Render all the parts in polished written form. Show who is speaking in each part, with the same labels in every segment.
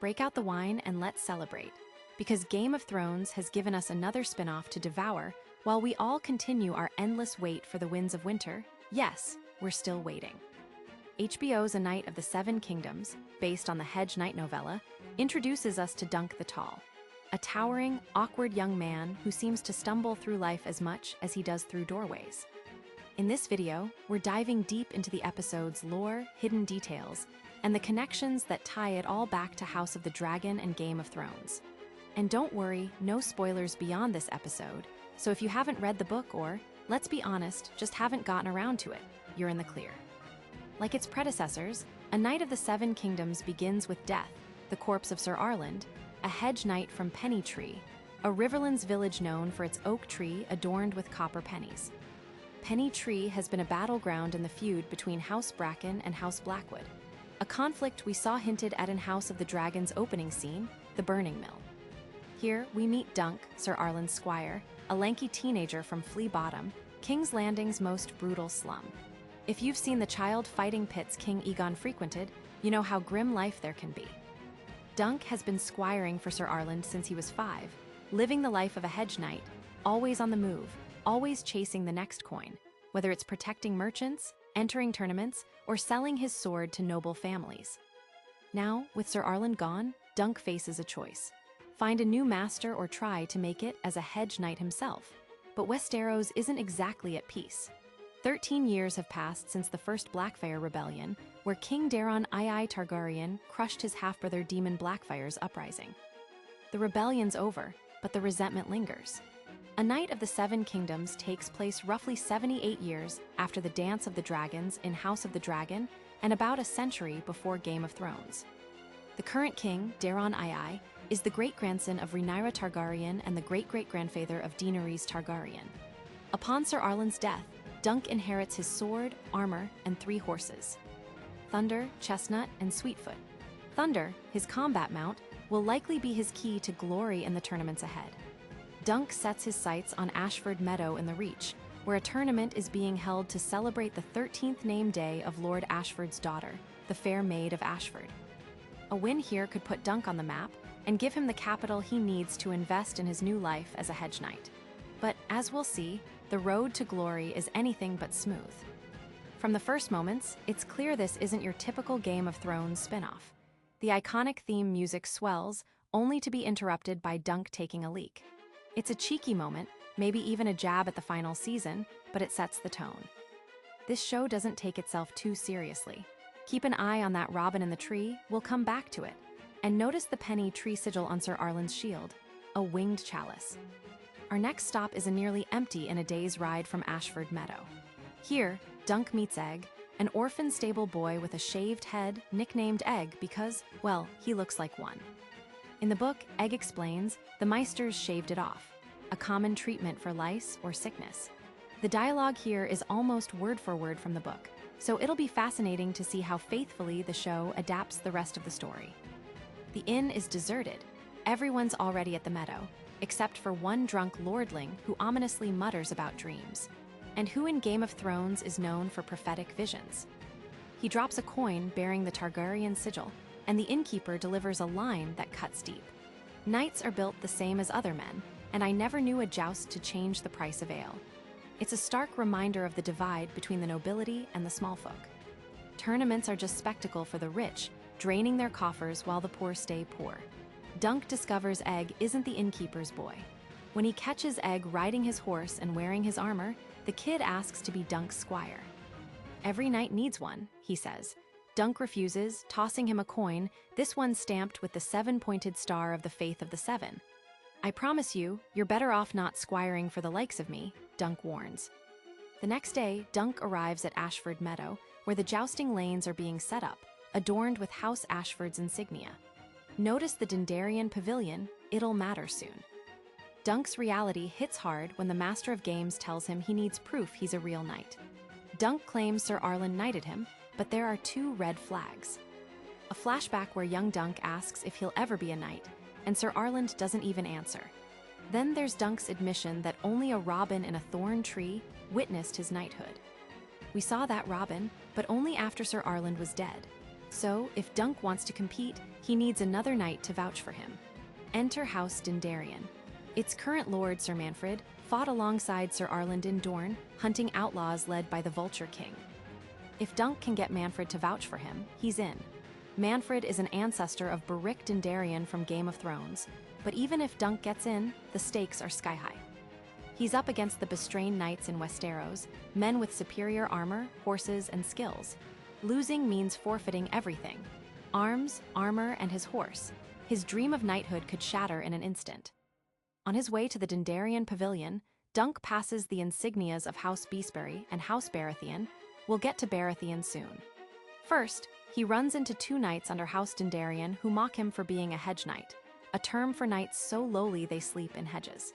Speaker 1: break out the wine and let's celebrate. Because Game of Thrones has given us another spin-off to devour, while we all continue our endless wait for the winds of winter. Yes, we're still waiting. HBO's A Knight of the Seven Kingdoms, based on the Hedge Knight novella, introduces us to Dunk the Tall, a towering, awkward young man who seems to stumble through life as much as he does through doorways. In this video, we're diving deep into the episode's lore, hidden details, and the connections that tie it all back to House of the Dragon and Game of Thrones. And don't worry, no spoilers beyond this episode, so if you haven't read the book or, let's be honest, just haven't gotten around to it, you're in the clear. Like its predecessors, A Knight of the Seven Kingdoms begins with death, the corpse of Sir Arland, a hedge knight from Pennytree, a Riverlands village known for its oak tree adorned with copper pennies. Pennytree has been a battleground in the feud between House Bracken and House Blackwood, a conflict we saw hinted at in House of the Dragon's opening scene, the Burning Mill. Here, we meet Dunk, Sir Arland's squire, a lanky teenager from Flea Bottom, King's Landing's most brutal slum. If you've seen the child-fighting pits King Aegon frequented, you know how grim life there can be. Dunk has been squiring for Sir Arland since he was 5, living the life of a hedge knight, always on the move, always chasing the next coin, whether it's protecting merchants, entering tournaments, or selling his sword to noble families. Now, with Sir Arland gone, Dunk faces a choice. Find a new master or try to make it as a hedge knight himself. But Westeros isn't exactly at peace. 13 years have passed since the first Blackfyre rebellion, where King Daeron II Targaryen crushed his half-brother Daemon Blackfyre's uprising. The rebellion's over, but the resentment lingers. A Knight of the Seven Kingdoms takes place roughly 78 years after the Dance of the Dragons in House of the Dragon and about a century before Game of Thrones. The current king, Daeron II, is the great-grandson of Rhaenyra Targaryen and the great-great-grandfather of Daenerys Targaryen. Upon Sir Arland's death, Dunk inherits his sword, armor, and 3 horses: Thunder, Chestnut, and Sweetfoot. Thunder, his combat mount, will likely be his key to glory in the tournaments ahead. Dunk sets his sights on Ashford Meadow in the Reach, where a tournament is being held to celebrate the 13th name day of Lord Ashford's daughter, the Fair Maid of Ashford. A win here could put Dunk on the map and give him the capital he needs to invest in his new life as a hedge knight. But as we'll see, the road to glory is anything but smooth. From the first moments, it's clear this isn't your typical Game of Thrones spin-off. The iconic theme music swells, only to be interrupted by Dunk taking a leak. It's a cheeky moment, maybe even a jab at the final season, but it sets the tone. This show doesn't take itself too seriously. Keep an eye on that robin in the tree, we'll come back to it. And notice the penny tree sigil on Sir Arland's shield, a winged chalice. Our next stop is a nearly empty in a day's ride from Ashford Meadow. Here, Dunk meets Egg, an orphan stable boy with a shaved head nicknamed Egg because, well, he looks like one. In the book, Egg explains the Meisters shaved it off, a common treatment for lice or sickness. The dialogue here is almost word for word from the book, so it'll be fascinating to see how faithfully the show adapts the rest of the story. The inn is deserted. Everyone's already at the meadow, except for one drunk lordling who ominously mutters about dreams, and who in Game of Thrones is known for prophetic visions. He drops a coin bearing the Targaryen sigil, and the innkeeper delivers a line that cuts deep. Knights are built the same as other men, and I never knew a joust to change the price of ale. It's a stark reminder of the divide between the nobility and the small folk. Tournaments are just spectacle for the rich, draining their coffers while the poor stay poor. Dunk discovers Egg isn't the innkeeper's boy. When he catches Egg riding his horse and wearing his armor, the kid asks to be Dunk's squire. Every knight needs one, he says. Dunk refuses, tossing him a coin, this one stamped with the 7-pointed star of the Faith of the Seven. I promise you, you're better off not squiring for the likes of me, Dunk warns. The next day, Dunk arrives at Ashford Meadow, where the jousting lanes are being set up, adorned with House Ashford's insignia. Notice the Dendarian pavilion, it'll matter soon. Dunk's reality hits hard when the Master of Games tells him he needs proof he's a real knight. Dunk claims Sir Arland knighted him, but there are 2 red flags. A flashback where young Dunk asks if he'll ever be a knight, and Sir Arland doesn't even answer. Then there's Dunk's admission that only a robin in a thorn tree witnessed his knighthood. We saw that robin, but only after Sir Arland was dead. So, if Dunk wants to compete, he needs another knight to vouch for him. Enter House Dindarian. Its current lord, Sir Manfred, fought alongside Sir Arland in Dorne, hunting outlaws led by the Vulture King. If Dunk can get Manfred to vouch for him, he's in. Manfred is an ancestor of Beric Dindarian from Game of Thrones, but even if Dunk gets in, the stakes are sky-high. He's up against the Bestrained Knights in Westeros, men with superior armor, horses, and skills. Losing means forfeiting everything: arms, armor, and his horse. His dream of knighthood could shatter in an instant. On his way to the Dindarian Pavilion, Dunk passes the insignias of House Beesbury and House Baratheon. We'll get to Baratheon soon. First, he runs into two knights under House Dindarian who mock him for being a hedge knight, a term for knights so lowly they sleep in hedges.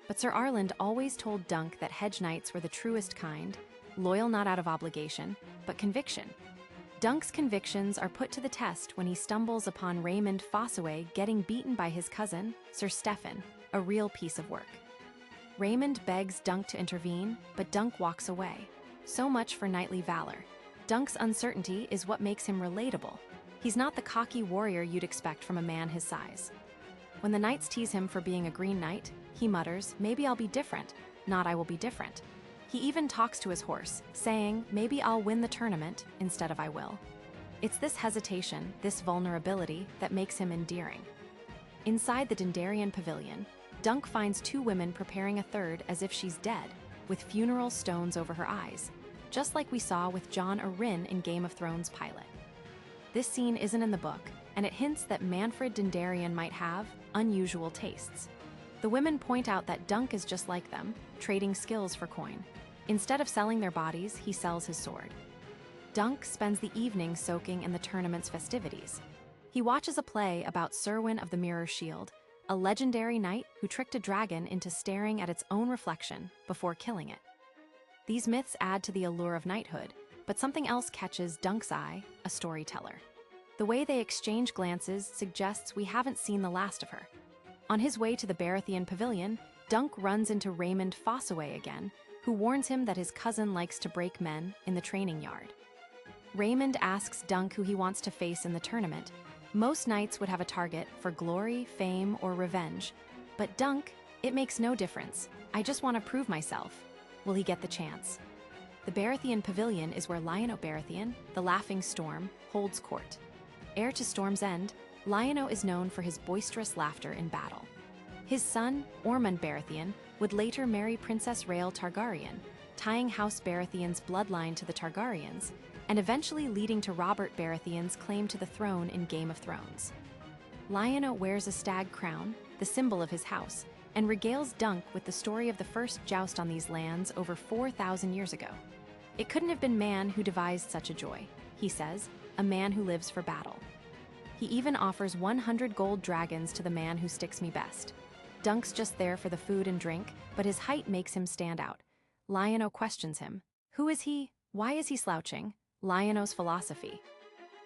Speaker 1: But Sir Arland always told Dunk that hedge knights were the truest kind, loyal not out of obligation, but conviction. Dunk's convictions are put to the test when he stumbles upon Raymond Fossaway getting beaten by his cousin, Sir Stephen, a real piece of work. Raymond begs Dunk to intervene, but Dunk walks away. So much for knightly valor. Dunk's uncertainty is what makes him relatable. He's not the cocky warrior you'd expect from a man his size. When the knights tease him for being a green knight, he mutters, "Maybe I'll be different, not I will be different." He even talks to his horse, saying, "Maybe I'll win the tournament instead of I will." It's this hesitation, this vulnerability, that makes him endearing. Inside the Dindarian Pavilion, Dunk finds two women preparing a third as if she's dead, with funeral stones over her eyes, just like we saw with Jon Arryn in Game of Thrones pilot. This scene isn't in the book, and it hints that Manfred Dindarian might have unusual tastes. The women point out that Dunk is just like them, trading skills for coin. Instead of selling their bodies, he sells his sword. Dunk spends the evening soaking in the tournament's festivities. He watches a play about Serwyn of the Mirror Shield, a legendary knight who tricked a dragon into staring at its own reflection before killing it. These myths add to the allure of knighthood, but something else catches Dunk's eye: a storyteller. The way they exchange glances suggests we haven't seen the last of her. On his way to the Baratheon Pavilion, Dunk runs into Raymond Fossaway again, who warns him that his cousin likes to break men in the training yard. Raymond asks Dunk who he wants to face in the tournament. Most knights would have a target for glory, fame, or revenge. But Dunk, it makes no difference. I just want to prove myself. Will he get the chance? The Baratheon Pavilion is where Lionel Baratheon, the Laughing Storm, holds court. Heir to Storm's End, Lionel is known for his boisterous laughter in battle. His son, Ormond Baratheon, would later marry Princess Rhaelle Targaryen, tying House Baratheon's bloodline to the Targaryens, and eventually leading to Robert Baratheon's claim to the throne in Game of Thrones. Lionel wears a stag crown, the symbol of his house, and regales Dunk with the story of the first joust on these lands over 4,000 years ago. "It couldn't have been man who devised such a joy," he says, "a man who lives for battle." He even offers 100 gold dragons to the man who sticks me best. Dunk's just there for the food and drink, but his height makes him stand out. Lionel questions him. Who is he? Why is he slouching? Lionel's philosophy: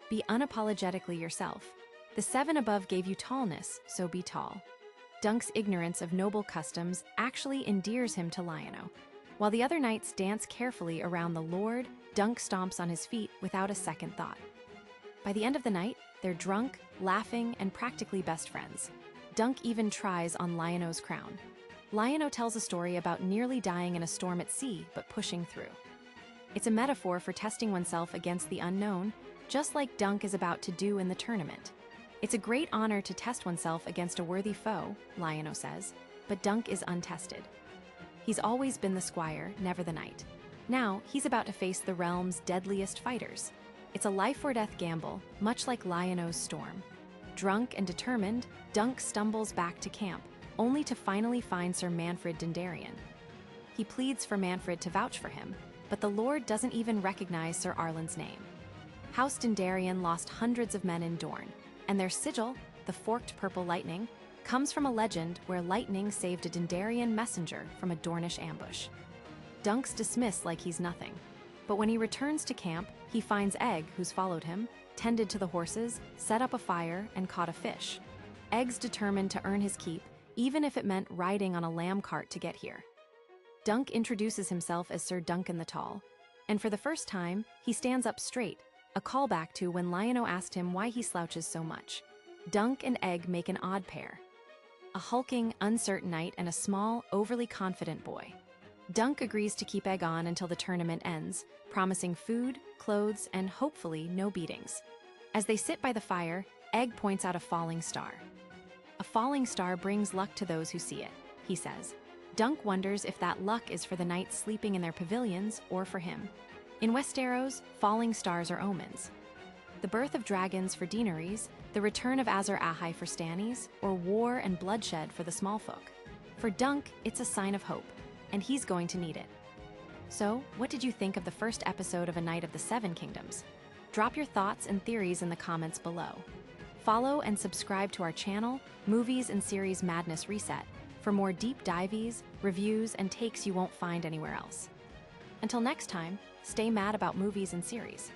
Speaker 1: be unapologetically yourself. The seven above gave you tallness, so be tall. Dunk's ignorance of noble customs actually endears him to Lionel. While the other knights dance carefully around the Lord, Dunk stomps on his feet without a second thought. By the end of the night, they're drunk, laughing, and practically best friends. Dunk even tries on Lionel's crown. Lionel tells a story about nearly dying in a storm at sea, but pushing through. It's a metaphor for testing oneself against the unknown, just like Dunk is about to do in the tournament. It's a great honor to test oneself against a worthy foe, Lionel says, but Dunk is untested. He's always been the squire, never the knight. Now, he's about to face the realm's deadliest fighters. It's a life-or-death gamble, much like Lionel's storm. Drunk and determined, Dunk stumbles back to camp, only to finally find Sir Manfred Dindarian. He pleads for Manfred to vouch for him, but the Lord doesn't even recognize Sir Arland's name. House Dindarian lost hundreds of men in Dorne, and their sigil, the forked purple lightning, comes from a legend where lightning saved a Dindarian messenger from a Dornish ambush. Dunk's dismissed like he's nothing, but when he returns to camp, he finds Egg, who's followed him, tended to the horses, set up a fire, and caught a fish. Egg's determined to earn his keep, even if it meant riding on a lamb cart to get here. Dunk introduces himself as Sir Duncan the Tall, and for the first time, he stands up straight, a callback to when Lion-O asked him why he slouches so much. Dunk and Egg make an odd pair. A hulking, uncertain knight and a small, overly confident boy. Dunk agrees to keep Egg on until the tournament ends, promising food, clothes, and hopefully no beatings. As they sit by the fire, Egg points out a falling star. A falling star brings luck to those who see it, he says. Dunk wonders if that luck is for the knights sleeping in their pavilions or for him. In Westeros, falling stars are omens. The birth of dragons for Daenerys, the return of Azor Ahai for Stannis, or war and bloodshed for the small folk. For Dunk, it's a sign of hope, and he's going to need it. So, what did you think of the first episode of A Knight of the Seven Kingdoms? Drop your thoughts and theories in the comments below. Follow and subscribe to our channel, Movies and Series Madness Reset, for more deep dives, reviews, and takes you won't find anywhere else. Until next time, stay mad about movies and series.